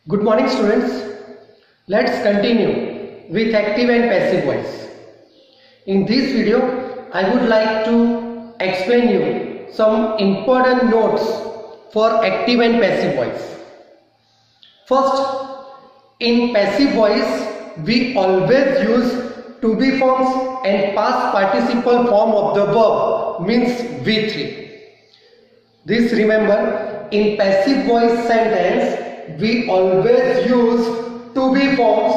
Good morning students. Let's continue with active and passive voice. In this video, I would like to explain you some important notes for active and passive voice. First, in passive voice, we always use to be forms and past participle form of the verb means V3. This remember, in passive voice sentence, we always use to be forms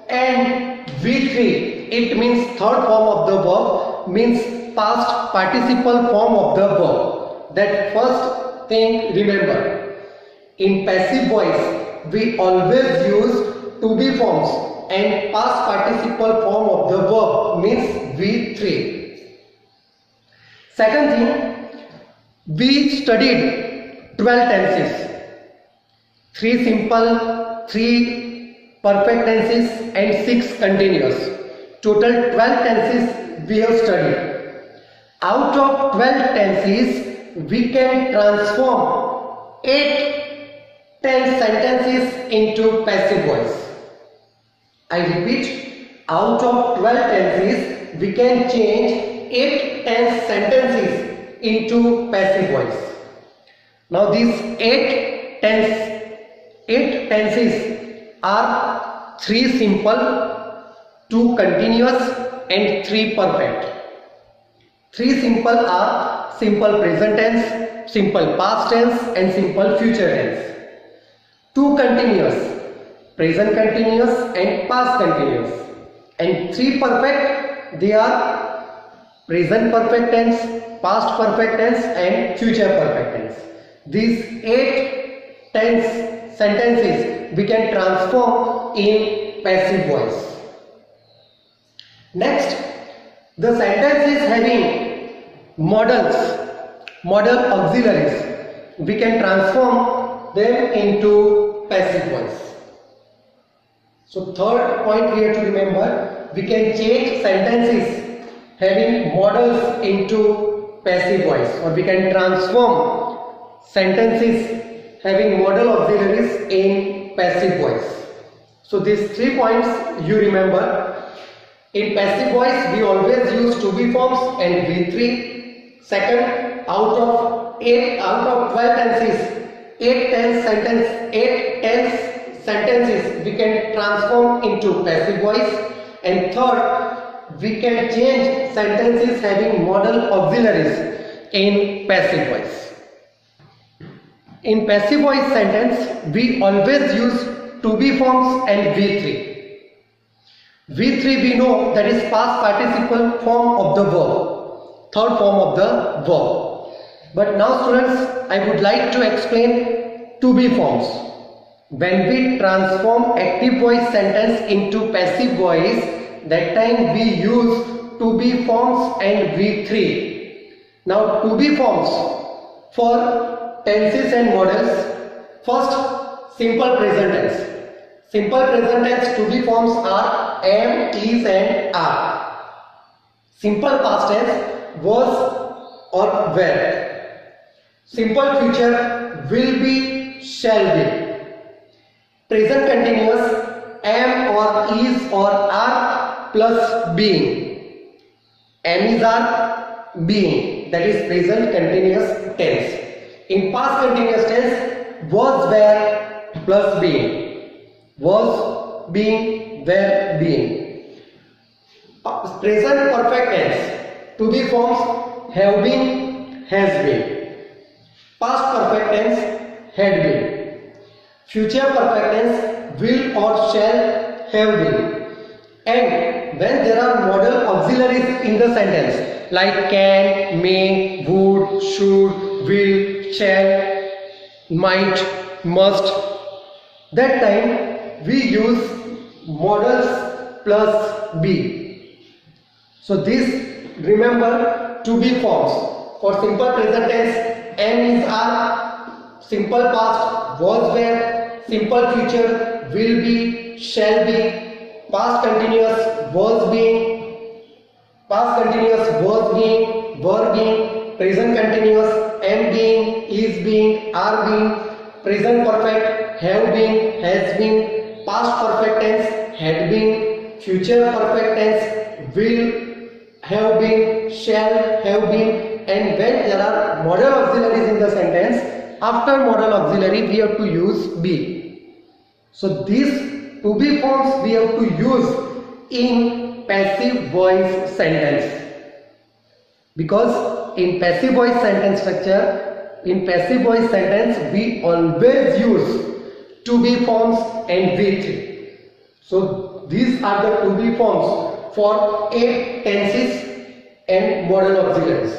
and V3. It means third form of the verb, means past participle form of the verb. That first thing remember. In passive voice, we always use to be forms and past participle form of the verb means V3. Second thing, we studied 12 tenses, 3 simple, 3 perfect tenses and 6 continuous. Total 12 tenses we have studied. Out of 12 tenses, we can transform 8 tense sentences into passive voice. I repeat, out of 12 tenses, we can change 8 tense sentences into passive voice. Now these 8 tenses are 3 simple, 2 continuous and 3 perfect. 3 simple are simple present tense, simple past tense and simple future tense. 2 continuous, present continuous and past continuous. And 3 perfect, they are present perfect tense, past perfect tense and future perfect tense. These 8 tense sentences we can transform in passive voice. Next, the sentences having modal auxiliaries, we can transform them into passive voice. So third point we have to remember, we can change sentences having modals into passive voice, or we can transform sentences having modal auxiliaries in passive voice. So these 3 points you remember. In passive voice, we always use to be forms and V3. Second, out of 12 tenses, 8 tense sentences we can transform into passive voice. And third, we can change sentences having modal auxiliaries in passive voice. In passive voice sentence, we always use to be forms and V3. V3 we know that is past participle form of the verb, third form of the verb. But now students, I would like to explain to be forms. When we transform active voice sentence into passive voice, that time we use to be forms and V3. Now to be forms for tenses and models. First, simple present tense. Simple present tense to be forms are am, is and are. Simple past tense was or were. Simple future will be, shall be. Present continuous am or is or are plus being. Am, is, are, being, that is present continuous tense. In past continuous tense, was, were plus being. Was, being, were, being. Present perfect tense, to be forms have been, has been. Past perfect tense, had been. Future perfect tense, will or shall have been. And when there are modal auxiliaries in the sentence like can, may, would, should, will, shall, might, must, that time we use modals plus be. So this remember to be forms. For simple present tense, am, is, are. Simple past, was, were. Simple future, will be, shall be. Past continuous, was, being. Past continuous, was, being, were, being. Present continuous, am, being, is, being, are, being. present perfect, have been, has been, past perfect tense, had been, future perfect tense, will have been, shall have been, and when there are modal auxiliaries in the sentence, after modal auxiliary we have to use be. So these to be forms we have to use in passive voice sentence, because in passive voice sentence structure, in passive voice sentence we always use to be forms and V3. So these are the to be forms for 8 tenses and modal auxiliaries.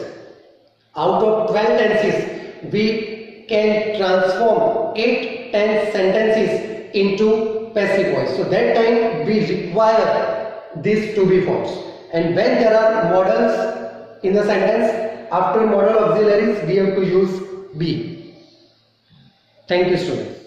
Out of 12 tenses we can transform 8 tense sentences into passive voice. So that time we require these to be forms, and when there are modals in the sentence, after modal auxiliaries we have to use be. Thank you, students.